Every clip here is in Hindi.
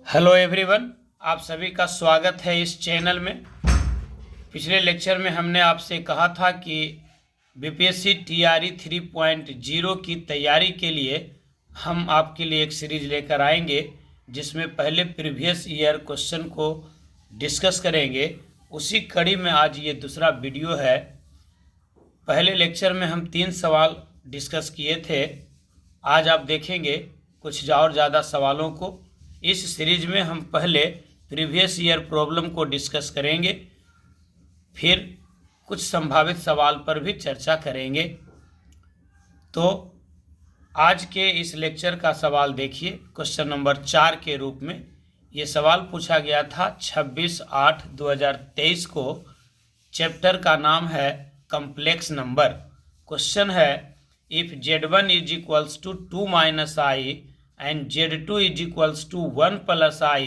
हेलो एवरीवन, आप सभी का स्वागत है इस चैनल में। पिछले लेक्चर में हमने आपसे कहा था कि बीपीएससी टीआरई 3.0 की तैयारी के लिए हम आपके लिए एक सीरीज लेकर आएंगे, जिसमें पहले प्रीवियस ईयर क्वेश्चन को डिस्कस करेंगे। उसी कड़ी में आज ये दूसरा वीडियो है। पहले लेक्चर में हम 3 सवाल डिस्कस किए थे। आज आप देखेंगे कुछ और ज़्यादा सवालों को। इस सीरीज में हम पहले प्रीवियस ईयर प्रॉब्लम को डिस्कस करेंगे, फिर कुछ संभावित सवाल पर भी चर्चा करेंगे। तो आज के इस लेक्चर का सवाल देखिए, क्वेश्चन नंबर 4 के रूप में। ये सवाल पूछा गया था 26/8/2023 को। चैप्टर का नाम है कम्प्लेक्स नंबर। क्वेश्चन है, if Z1 is equals to 2 minus I and Z2 is equals to 1 plus I,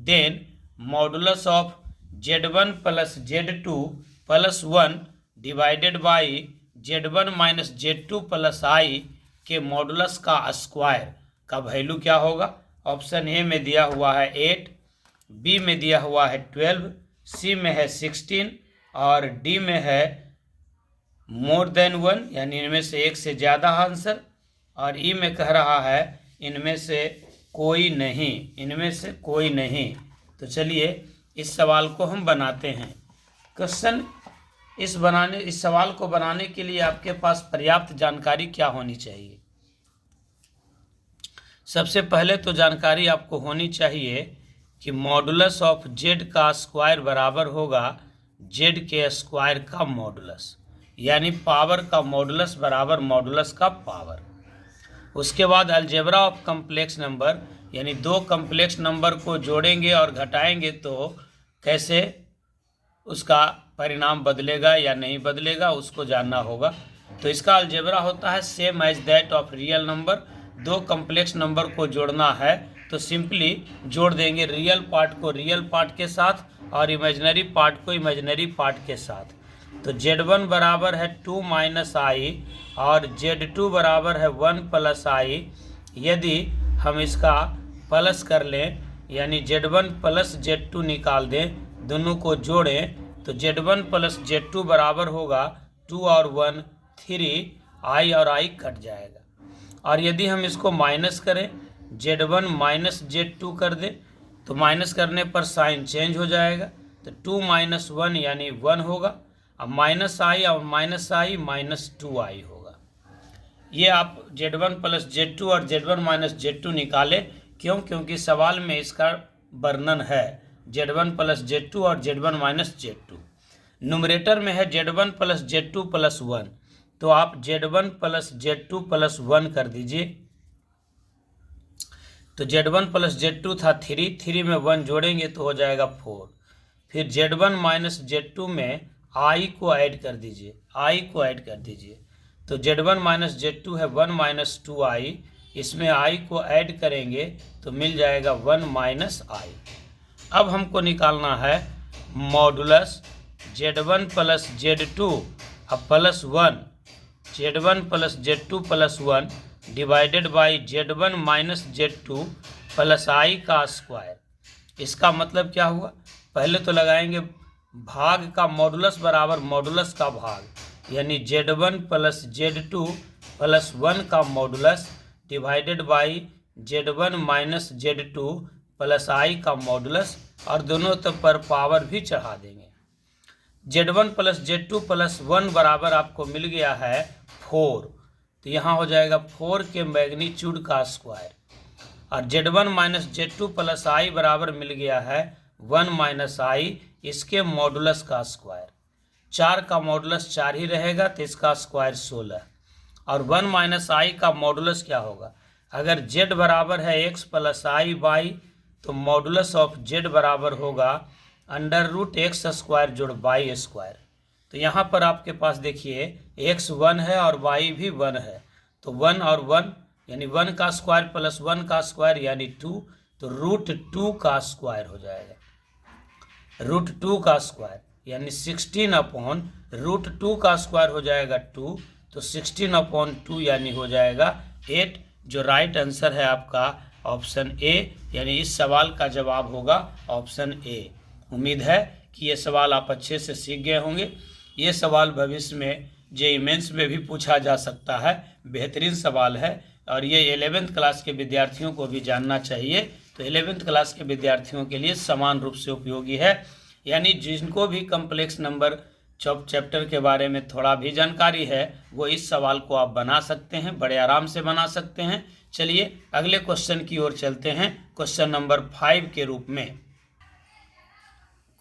then modulus of Z1 plus Z2 plus 1 divided by Z1 minus Z2 plus I के मॉडुलस का स्क्वायर का वैल्यू क्या होगा। ऑप्शन ए में दिया हुआ है 8, बी में दिया हुआ है 12, सी में है 16 और डी में है मोर देन 1, यानी इनमें से एक से ज़्यादा आंसर, और ई में कह रहा है इनमें से कोई नहीं, इनमें से कोई नहीं। तो चलिए इस सवाल को हम बनाते हैं। क्वेश्चन इस सवाल को बनाने के लिए आपके पास पर्याप्त जानकारी क्या होनी चाहिए। सबसे पहले तो जानकारी आपको होनी चाहिए कि मॉडुलस ऑफ जेड का स्क्वायर बराबर होगा जेड के स्क्वायर का मॉडुलस, यानी पावर का मॉडुलस बराबर मॉडुलस का पावर। उसके बाद अलजेब्रा ऑफ कम्प्लेक्स नंबर, यानी दो कम्प्लेक्स नंबर को जोड़ेंगे और घटाएंगे तो कैसे उसका परिणाम बदलेगा या नहीं बदलेगा, उसको जानना होगा। तो इसका अलजेब्रा होता है same as that of real number. दो कम्प्लेक्स नंबर को जोड़ना है तो सिंपली जोड़ देंगे रियल पार्ट को रियल पार्ट के साथ और इमेजिनरी पार्ट को इमेजिनरी पार्ट के साथ। तो Z1 बराबर है 2 माइनस आई और Z2 बराबर है 1 प्लस आई। यदि हम इसका प्लस कर लें, यानी Z1 प्लस Z2 निकाल दें, दोनों को जोड़ें तो Z1 प्लस Z2 बराबर होगा 2 और 1 3, आई और आई कट जाएगा। और यदि हम इसको माइनस करें, Z1 माइनस Z2 कर दें तो माइनस करने पर साइन चेंज हो जाएगा। तो 2 माइनस 1 यानी 1 होगा। अब माइनस आई और माइनस आई माइनस 2i होगा। ये आप Z1 प्लस Z2 और Z1 माइनस Z2 निकालें। क्यों? क्योंकि सवाल में इसका वर्णन है Z1 प्लस Z2 और Z1 माइनस Z2। न्यूमरेटर में है Z1 प्लस Z2 प्लस 1, तो आप Z1 प्लस Z2 प्लस 1 कर दीजिए। तो Z1 प्लस Z2 था 3 में 1 जोड़ेंगे तो हो जाएगा 4। फिर Z1 माइनस Z2 में आई को ऐड कर दीजिए, आई को ऐड कर दीजिए। तो Z1 माइनस Z2 है 1 माइनस 2i, इसमें आई को ऐड करेंगे तो मिल जाएगा 1 माइनस आई। अब हमको निकालना है मॉडुलस Z1 प्लस Z2 अब plus 1, Z1 plus Z2 plus 1 divided by Z1 minus Z2 plus i का स्क्वायर। इसका मतलब क्या हुआ? पहले तो लगाएंगे भाग का मॉडुलस बराबर मॉडुलस का भाग, यानी Z1 प्लस Z2 प्लस 1 का modulus divided by Z1 minus Z2 plus i का मॉडुलस, और दोनों तरफ पर पावर भी चढ़ा देंगे। Z1 प्लस Z2 प्लस 1 बराबर आपको मिल गया है 4, तो यहाँ हो जाएगा 4 के मैग्नीट्यूड का स्क्वायर। और Z1 माइनस Z2 प्लस आई बराबर मिल गया है 1 माइनस आई, इसके मॉडुलस का स्क्वायर। 4 का मॉडुलस 4 ही रहेगा तो इसका स्क्वायर 16। और 1 माइनस आई का मॉडुलस क्या होगा? अगर Z बराबर है x प्लस आई बाई, तो मॉडुलस ऑफ Z बराबर होगा अंडर रूट एक्स स्क्वायर जोड़ वाई स्क्वायर। तो यहाँ पर आपके पास देखिए x 1 है और y भी 1 है, तो 1 और 1 यानी 1 का स्क्वायर प्लस 1 का स्क्वायर यानी 2, तो रूट 2 का स्क्वायर हो जाएगा। रूट 2 का स्क्वायर यानी 16 अपॉन रूट 2 का स्क्वायर हो जाएगा 2, तो 16 अपॉन 2 यानी हो जाएगा 8, जो राइट आंसर है आपका ऑप्शन ए, यानी इस सवाल का जवाब होगा ऑप्शन ए। उम्मीद है कि ये सवाल आप अच्छे से सीख गए होंगे। ये सवाल भविष्य में जेईई मेंस में भी पूछा जा सकता है, बेहतरीन सवाल है और ये 11th क्लास के विद्यार्थियों को भी जानना चाहिए। तो 11th क्लास के विद्यार्थियों के लिए समान रूप से उपयोगी है, यानी जिनको भी कम्प्लेक्स नंबर चैप्टर के बारे में थोड़ा भी जानकारी है वो इस सवाल को आप बना सकते हैं, बड़े आराम से बना सकते हैं। चलिए अगले क्वेश्चन की ओर चलते हैं, क्वेश्चन नंबर 5 के रूप में।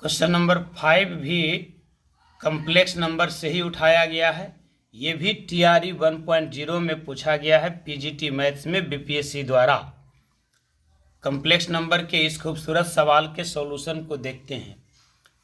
क्वेश्चन नंबर 5 भी कम्प्लेक्स नंबर से ही उठाया गया है। ये भी TRE 1.0 में पूछा गया है, PGT मैथ्स में BPSC द्वारा। कम्प्लेक्स नंबर के इस खूबसूरत सवाल के सॉल्यूशन को देखते हैं।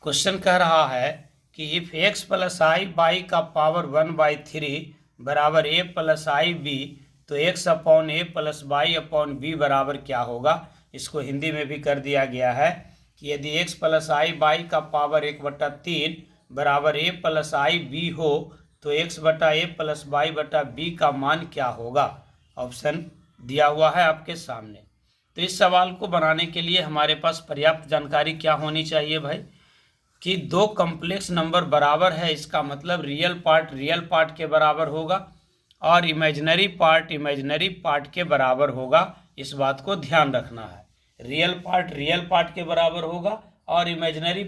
क्वेश्चन कह रहा है कि इफ x + i बाई का पावर 1/3 बराबर a + i b, तो x/a + y/b बराबर क्या होगा। इसको हिंदी में भी कर दिया गया है कि यदि x + i बाई का पावर 1/3 बराबर a + i b हो तो x/a + y/b का मान क्या होगा। ऑप्शन दिया हुआ है आपके सामने। तो इस सवाल को बनाने के लिए हमारे पास पर्याप्त जानकारी क्या होनी चाहिए भाई, कि दो कम्प्लेक्स नंबर बराबर है, इसका मतलब रियल पार्ट के बराबर होगा और इमेजिनरी पार्ट के बराबर होगा। इस बात को ध्यान रखना है, रियल पार्ट के बराबर होगा और इमेजिनरी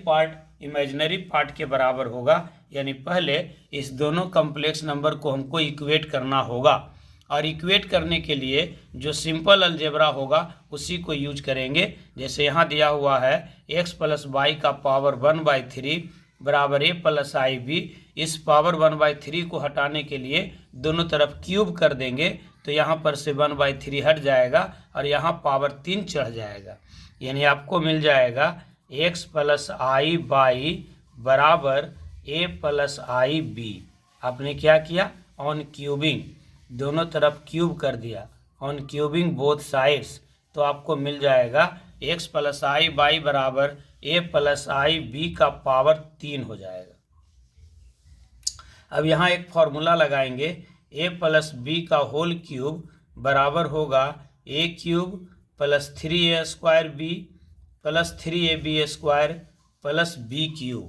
पार्ट के बराबर होगा। यानी पहले इस दोनों कम्प्लेक्स नंबर को हमको इक्वेट करना होगा और इक्वेट करने के लिए जो सिंपल अलजेब्रा होगा उसी को यूज करेंगे। जैसे यहाँ दिया हुआ है x + y का पावर 1/3 बराबर a + ib। इस पावर 1/3 को हटाने के लिए दोनों तरफ क्यूब कर देंगे, तो यहाँ पर से 1/3 हट जाएगा और यहाँ पावर 3 चढ़ जाएगा। यानी आपको मिल जाएगा x + i बाई बराबर a + ib। आपने क्या किया, ऑन क्यूबिंग, दोनों तरफ क्यूब कर दिया, ऑन क्यूबिंग बोथ साइड्स, तो आपको मिल जाएगा x + i बाई बराबर a + ib का पावर 3 हो जाएगा। अब यहाँ एक फॉर्मूला लगाएंगे, a + b का होल क्यूब बराबर होगा a³ + 3a² b + 3ab² + b³।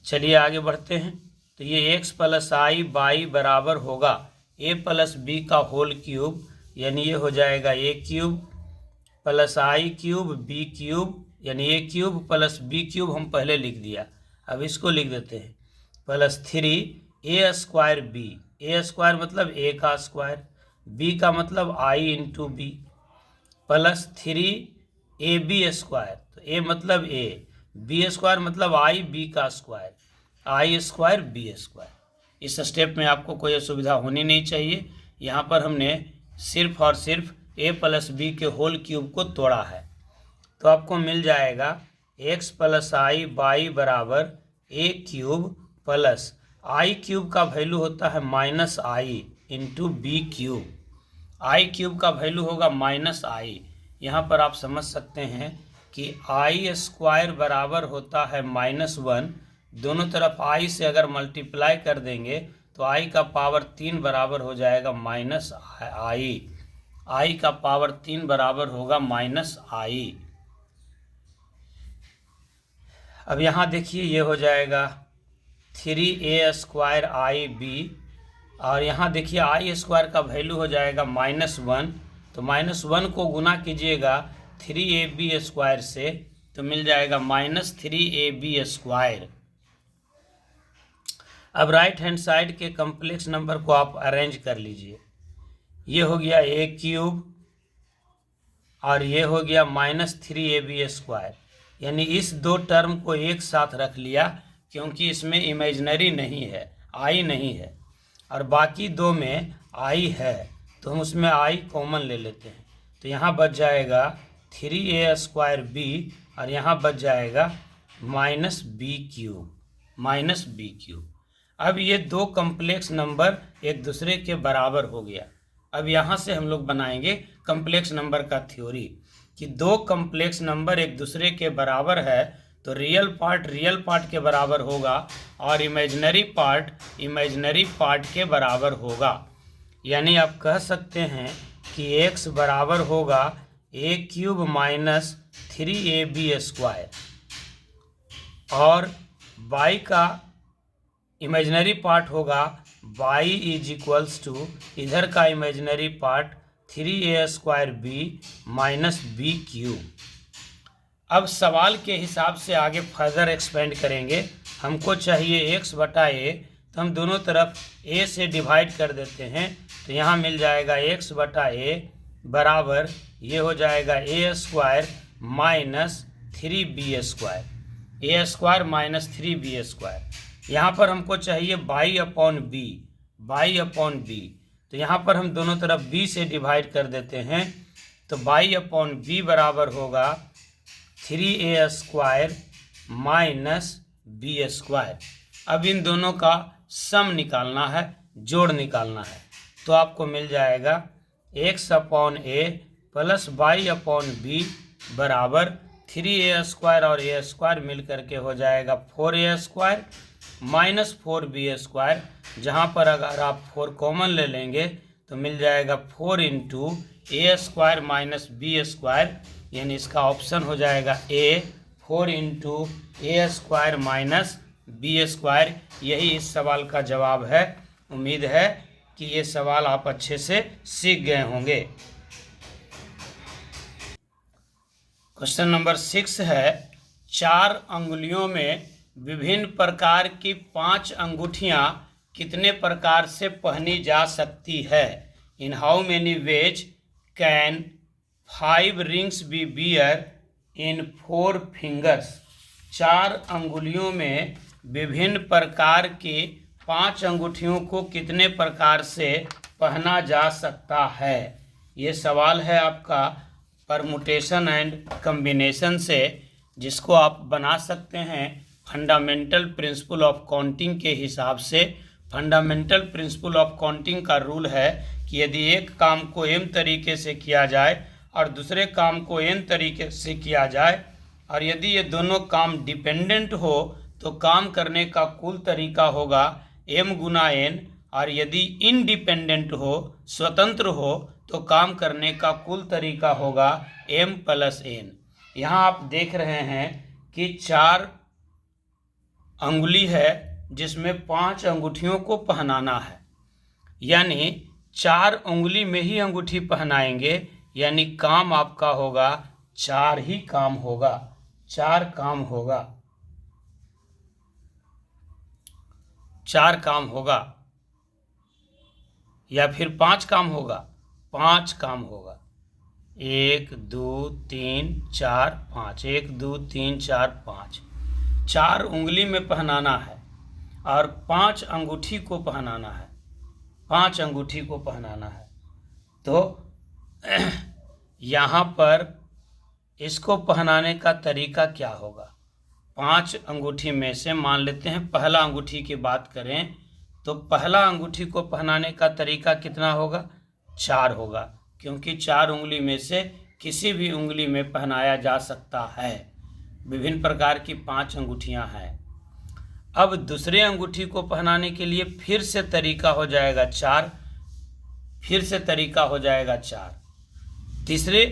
चलिए आगे बढ़ते हैं। तो ये x + i बाई बराबर होगा a + b का होल क्यूब, यानी ये हो जाएगा a³ + i³ b³, यानी a³ + b³ हम पहले लिख दिया, अब इसको लिख देते हैं + 3a² b। a² मतलब a का स्क्वायर, b का मतलब i × b + 3ab², तो a मतलब a, b² मतलब i b का स्क्वायर, i² b²। इस स्टेप में आपको कोई असुविधा होनी नहीं चाहिए। यहाँ पर हमने सिर्फ और सिर्फ a + b के होल क्यूब को तोड़ा है, तो आपको मिल जाएगा x + i बाई बराबर a³ प्लस i³ का वैल्यू होता है -i × b³। i³ का वैल्यू होगा -i। यहाँ पर आप समझ सकते हैं कि i² बराबर होता है -1। दोनों तरफ i से अगर मल्टीप्लाई कर देंगे तो i का पावर 3 बराबर हो जाएगा -i। i का पावर 3 बराबर होगा -i। अब यहाँ देखिए ये हो जाएगा 3a² ib और यहाँ देखिए i² का वैल्यू हो जाएगा -1, तो -1 को गुना कीजिएगा 3ab² से, तो मिल जाएगा -3ab²। अब राइट हैंड साइड के कम्प्लेक्स नंबर को आप अरेंज कर लीजिए। ये हो गया a³ और ये हो गया -3ab², यानी इस दो टर्म को एक साथ रख लिया क्योंकि इसमें इमेजिनरी नहीं है, i नहीं है, और बाकी दो में i है, तो हम उसमें i कॉमन ले लेते हैं। तो यहाँ बच जाएगा 3a² b और यहाँ बच जाएगा -b³। अब ये दो कम्प्लेक्स नंबर एक दूसरे के बराबर हो गया। अब यहाँ से हम लोग बनाएंगे कम्प्लेक्स नंबर का थ्योरी कि दो कम्प्लेक्स नंबर एक दूसरे के बराबर है तो रियल पार्ट के बराबर होगा और इमेजिनरी पार्ट के बराबर होगा। यानी आप कह सकते हैं कि x बराबर होगा a क्यूब माइनस 3ab² और y का इमेजिनरी पार्ट होगा y इज इक्वल्स टू इधर का imaginary part 3a² minus b cube. अब सवाल के हिसाब से आगे फर्दर एक्सपेंड करेंगे। हमको चाहिए x बटा a, तो हम दोनों तरफ a से डिवाइड कर देते हैं, तो यहाँ मिल जाएगा x बटा a बराबर ये हो जाएगा a² minus 3b², a² minus 3b²। यहाँ पर हमको चाहिए y अपॉन b, तो यहाँ पर हम दोनों तरफ b से डिवाइड कर देते हैं, तो y अपॉन b बराबर होगा 3a² माइनस b²। अब इन दोनों का सम निकालना है, जोड़ निकालना है, तो आपको मिल जाएगा x upon a plus y upon b बराबर 3a² और a² मिल करके हो जाएगा 4a² माइनस 4b²। जहाँ पर अगर आप 4 कॉमन ले लेंगे तो मिल जाएगा 4 इंटू a² माइनस b², यानी इसका ऑप्शन हो जाएगा a 4 into a² minus b²। यही इस सवाल का जवाब है। उम्मीद है कि ये सवाल आप अच्छे से सीख गए होंगे। क्वेश्चन नंबर 6 है, 4 अंगुलियों में विभिन्न प्रकार की 5 अंगूठियां कितने प्रकार से पहनी जा सकती है? In how many ways can 5 rings be wear in 4 fingers? 4 अंगुलियों में विभिन्न प्रकार की 5 अंगूठियों को कितने प्रकार से पहना जा सकता है? ये सवाल है आपका परमुटेशन एंड कम्बिनेशन से, जिसको आप बना सकते हैं फंडामेंटल प्रिंसिपल ऑफ काउंटिंग के हिसाब से। फंडामेंटल प्रिंसिपल ऑफ काउंटिंग का रूल है कि यदि एक काम को m तरीके से किया जाए और दूसरे काम को n तरीके से किया जाए, और यदि ये दोनों काम डिपेंडेंट हो तो काम करने का कुल तरीका होगा m गुना n, और यदि इनडिपेंडेंट हो, स्वतंत्र हो, तो काम करने का कुल तरीका होगा m प्लस n। यहाँ आप देख रहे हैं कि 4 अंगुली है जिसमें 5 अंगूठियों को पहनाना है, यानी 4 उंगली में ही अंगूठी पहनाएंगे, यानी काम आपका होगा 4 ही काम होगा, 4 काम होगा, 4 काम होगा, या फिर 5 काम होगा, 5 काम होगा। 1 2 3 4 5, 1 2 3 4 5, 4 उंगली में पहनाना है और 5 अंगूठी को पहनाना है, 5 अंगूठी को पहनाना है। तो यहाँ पर इसको पहनाने का तरीका क्या होगा? 5 अंगूठी में से मान लेते हैं पहला अंगूठी की बात करें तो पहला अंगूठी को पहनाने का तरीका कितना होगा? 4 होगा, क्योंकि 4 उंगली में से किसी भी उंगली में पहनाया जा सकता है। विभिन्न प्रकार की 5 अंगूठियां हैं। अब दूसरे अंगूठी को पहनाने के लिए फिर से तरीका हो जाएगा 4, फिर से तरीका हो जाएगा 4, तीसरे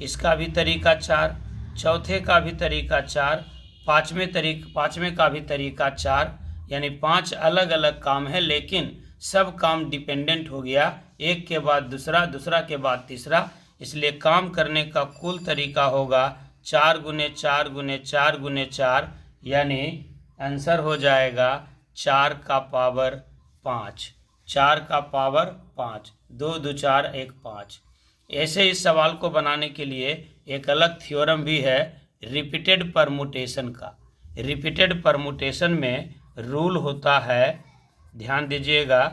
इसका भी तरीका 4, चौथे का भी तरीका 4, पाँचवें का भी तरीका 4, यानी 5 अलग अलग काम है, लेकिन सब काम डिपेंडेंट हो गया, एक के बाद दूसरा, दूसरा के बाद तीसरा, इसलिए काम करने का कुल तरीका होगा 4 गुने 4 गुने 4 गुने 4, यानी आंसर हो जाएगा 4 का पावर 5, 4 का पावर 5, 2 2 4 1 5। ऐसे इस सवाल को बनाने के लिए एक अलग थ्योरम भी है रिपीटेड परमुटेशन का। रिपीटेड परमुटेशन में रूल होता है, ध्यान दीजिएगा,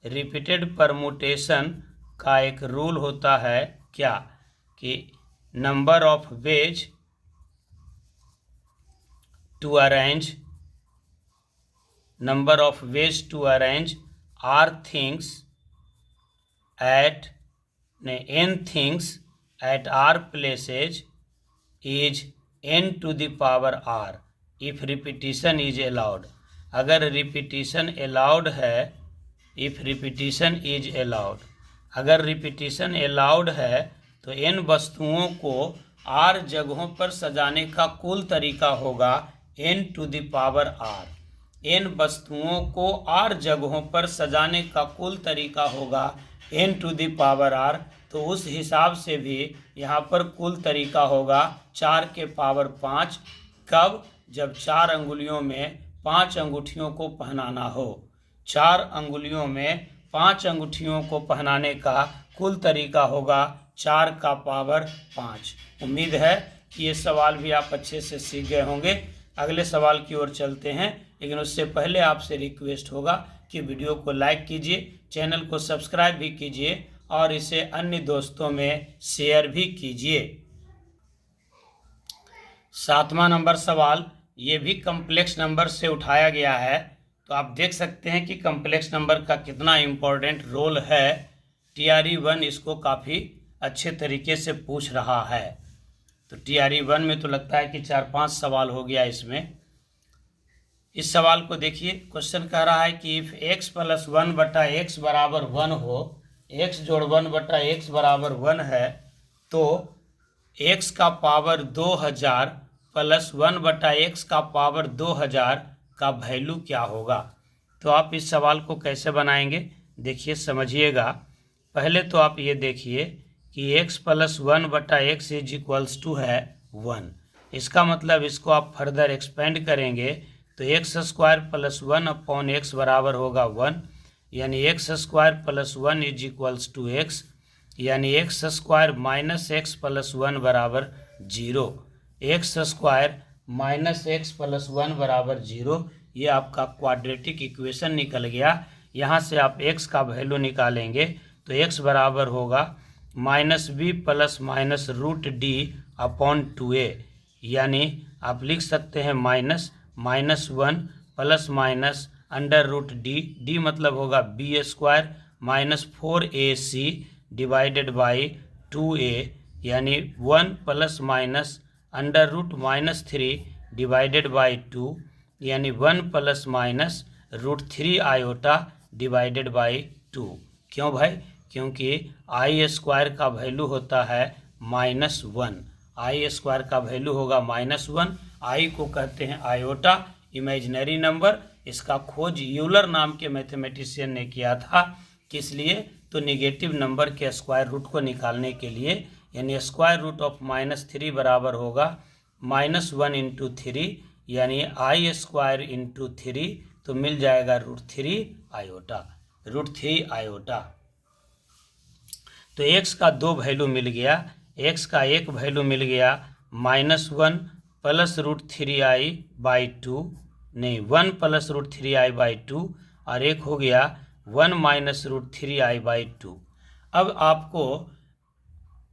रिपीटेड परमुटेशन का एक रूल होता है क्या, कि number of ways to arrange, number of ways to arrange r things at n things at r places is n to the power r if repetition is allowed। अगर रिपीटिशन अलाउड है, if repetition is allowed, अगर रिपीटिशन अलाउड है तो n वस्तुओं को r जगहों पर सजाने का कुल तरीका होगा n to the power r। n वस्तुओं को r जगहों पर सजाने का कुल तरीका होगा n to the power r। तो उस हिसाब से भी यहाँ पर कुल तरीका होगा 4 के पावर 5। कब? जब 4 अंगुलियों में 5 अंगूठियों को पहनाना हो। 4 अंगुलियों में 5 अंगूठियों को पहनाने का कुल तरीका होगा 4 का पावर 5। उम्मीद है कि ये सवाल भी आप अच्छे से सीख गए होंगे। अगले सवाल की ओर चलते हैं, लेकिन उससे पहले आपसे रिक्वेस्ट होगा कि वीडियो को लाइक कीजिए, चैनल को सब्सक्राइब भी कीजिए और इसे अन्य दोस्तों में शेयर भी कीजिए। 7वां नंबर सवाल, ये भी कम्प्लेक्स नंबर से उठाया गया है। तो आप देख सकते हैं कि कम्प्लेक्स नंबर का कितना इम्पोर्टेंट रोल है। TRE 1 इसको काफ़ी अच्छे तरीके से पूछ रहा है। तो TRE 1 में तो लगता है कि 4-5 सवाल हो गया इसमें। इस सवाल को देखिए, क्वेश्चन कह रहा है कि इफ x + 1/x बराबर 1 हो, x जोड़ 1/x बराबर 1 है, तो x का पावर 2000 प्लस 1/x का पावर 2000 का वैल्यू क्या होगा। तो आप इस सवाल को कैसे बनाएंगे, देखिए समझिएगा। पहले तो आप ये देखिए कि x + 1/x = है 1। इसका मतलब इसको आप फर्दर एक्सपेंड करेंगे तो x² + 1/x बराबर होगा 1, यानी x² + 1 = x, यानी x² - x + 1 बराबर 0। x² - x + 1 बराबर 0, ये आपका क्वाड्रेटिक इक्वेशन निकल गया। यहाँ से आप x का वैल्यू निकालेंगे तो x बराबर होगा -b ± √d/2a, यानी आप लिख सकते हैं -1 ± √d, d मतलब होगा b² - 4ac / 2a, यानी 1 ± √-3 / 2, यानी 1 ± √3 आयोटा / 2। क्यों भाई? क्योंकि I² का वैल्यू होता है -1। I² का वैल्यू होगा -1। I को कहते हैं आयोटा, इमेजिनरी नंबर। इसका खोज यूलर नाम के मैथमेटिशियन ने किया था। किस लिए? तो निगेटिव नंबर के स्क्वायर रूट को निकालने के लिए, यानी √-3 बराबर होगा -1 × 3, यानी I² × 3, तो मिल जाएगा √3 आयोटा। तो x का 2 वैल्यू मिल गया। x का एक वैल्यू मिल गया -1 + √3i/2, नहीं 1 + √3i/2, और एक हो गया 1 - √3i/2। अब आपको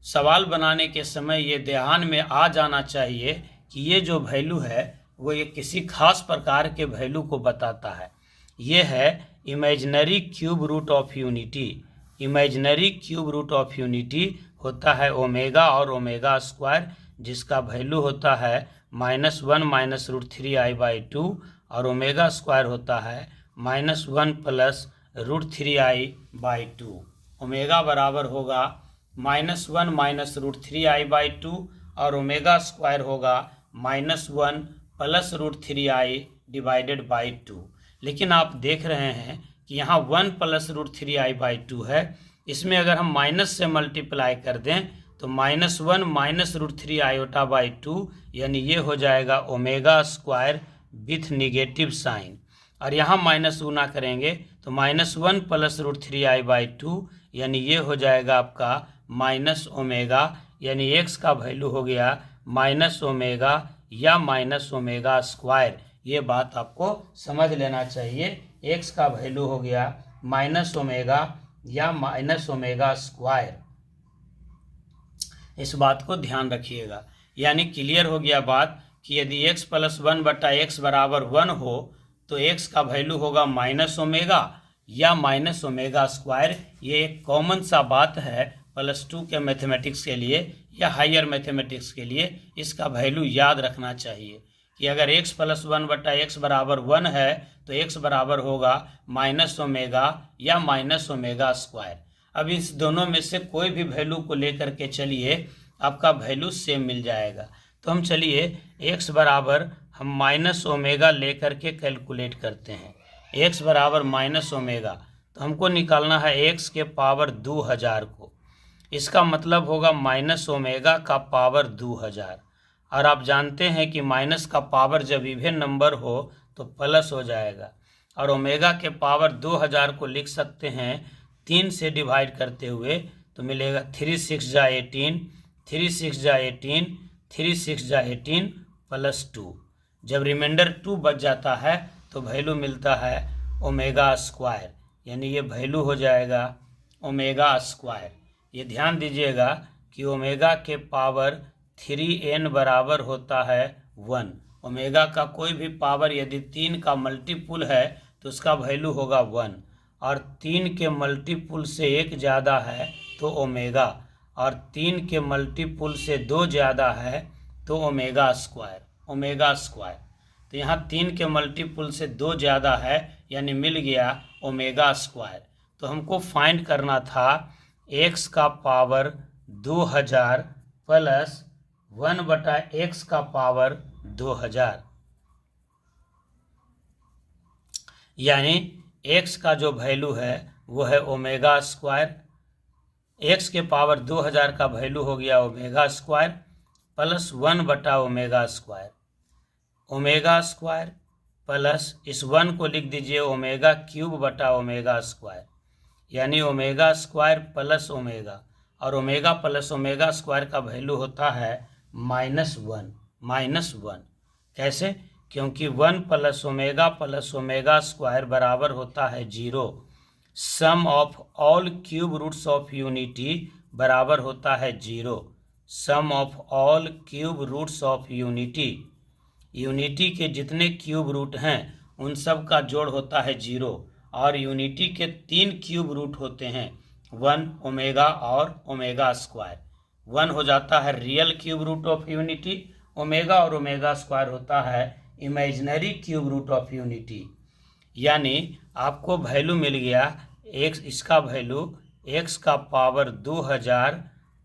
सवाल बनाने के समय ये ध्यान में आ जाना चाहिए कि ये जो वैल्यू है वो ये किसी खास प्रकार के वैल्यू को बताता है। ये है imaginary cube root of unity. Imaginary cube root of unity होता है ओमेगा और ओमेगा², जिसका वैल्यू होता है -1 - √3i/2, और ओमेगा² होता है -1 + √3i/2। ओमेगा बराबर होगा -1 - √3i/2 और ओमेगा² होगा -1 + √3i/2। लेकिन आप देख रहे हैं कि यहाँ 1 + √3i/2 है। इसमें अगर हम माइनस से मल्टीप्लाई कर दें तो -1 - √3i/2, यानी ये हो जाएगा ओमेगा² विथ निगेटिव साइन, और यहाँ माइनस गुना करेंगे तो -1 + √3i/2, यानी ये हो जाएगा आपका -ओमेगा, यानी x का वैल्यू हो गया -ओमेगा या -ओमेगा²। ये बात आपको समझ लेना चाहिए। x का वैल्यू हो गया -ओमेगा या -ओमेगा²। इस बात को ध्यान रखिएगा। यानी क्लियर हो गया बात कि यदि x + 1/x बराबर 1 हो तो x का वैल्यू होगा -ओमेगा या -ओमेगा²। ये एक कॉमन सा बात है +2 के मैथमेटिक्स के लिए या हायर मैथमेटिक्स के लिए। इसका वैल्यू याद रखना चाहिए कि अगर x + 1/x बराबर 1 है तो x बराबर होगा -ओमेगा या -ओमेगा²। अब इस दोनों में से कोई भी वैल्यू को लेकर के चलिए, आपका वैल्यू सेम मिल जाएगा। तो हम चलिए x बराबर हम माइनस ओमेगा लेकर के कैलकुलेट करते हैं। x बराबर माइनस ओमेगा, तो हमको निकालना है x के पावर 2000 को। इसका मतलब होगा माइनस ओमेगा का पावर 2000। और आप जानते हैं कि माइनस का पावर जब इवन नंबर हो तो प्लस हो जाएगा। और ओमेगा के पावर 2000 को लिख सकते हैं 3 से डिवाइड करते हुए, तो मिलेगा 3 6 जा 18, 3 6 जा 18, 3 6 जा 18 प्लस 2। जब रिमाइंडर 2 बच जाता है तो वैल्यू मिलता है ओमेगा स्क्वायर, यानी ये वैल्यू हो जाएगा ओमेगा स्क्वायर। ये ध्यान दीजिएगा कि ओमेगा के पावर 3n बराबर होता है 1। ओमेगा का कोई भी पावर यदि 3 का मल्टीपुल है तो उसका वैल्यू होगा 1, और 3 के मल्टीपुल से 1 ज़्यादा है तो ओमेगा, और 3 के मल्टीपुल से 2 ज़्यादा है तो ओमेगा स्क्वायर। ओमेगा स्क्वायर, तो यहाँ 3 के मल्टीपुल से 2 ज़्यादा है, यानी मिल गया ओमेगा स्क्वायर। तो हमको फाइंड करना था x का पावर 2000 प्लस 1/x का पावर 2000, यानी x का जो वैल्यू है वो है ओमेगा स्क्वायर। x के पावर 2000 का वैल्यू हो गया ओमेगा स्क्वायर प्लस 1/ओमेगा स्क्वायर। ओमेगा स्क्वायर प्लस इस 1 को लिख दीजिए ओमेगा क्यूब बटा ओमेगा स्क्वायर, यानी ओमेगा स्क्वायर प्लस ओमेगा, और ओमेगा प्लस ओमेगा स्क्वायर का वैल्यू होता है -1। -1 कैसे? क्योंकि 1 प्लस ओमेगा स्क्वायर बराबर होता है 0। Sum of all cube roots of unity बराबर होता है 0। Sum of all cube roots of unity, unity के जितने क्यूब रूट हैं उन सब का जोड़ होता है 0, और यूनिटी के 3 क्यूब रूट होते हैं, 1 ओमेगा और ओमेगा स्क्वायर। 1 हो जाता है real cube root of unity, omega और ओमेगा स्क्वायर होता है imaginary cube root of unity. यानी आपको वैल्यू मिल गया x, इसका वैल्यू x का पावर 2000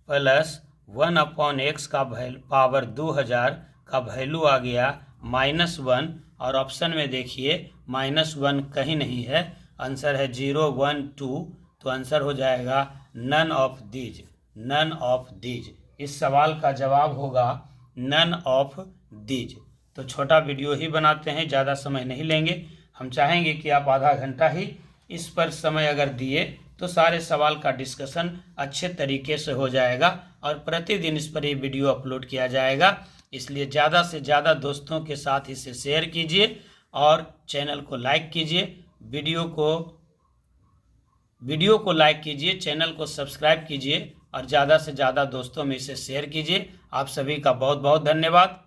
प्लस 1/x का पावर 2000 का वैल्यू आ गया -1, और ऑप्शन में देखिए -1 कहीं नहीं है, आंसर है 0 1 2, तो आंसर हो जाएगा none of these. None of these, इस सवाल का जवाब होगा नन ऑफ दीज। तो छोटा वीडियो ही बनाते हैं, ज़्यादा समय नहीं लेंगे। हम चाहेंगे कि आप आधा घंटा ही इस पर समय अगर दिए तो सारे सवाल का डिस्कशन अच्छे तरीके से हो जाएगा, और प्रतिदिन इस पर ये वीडियो अपलोड किया जाएगा। इसलिए ज़्यादा से ज़्यादा दोस्तों के साथ इसे शेयर कीजिए और चैनल को लाइक कीजिए। वीडियो को लाइक कीजिए, चैनल को सब्सक्राइब कीजिए और ज़्यादा से ज़्यादा दोस्तों में इसे शेयर कीजिए। आप सभी का बहुत बहुत धन्यवाद।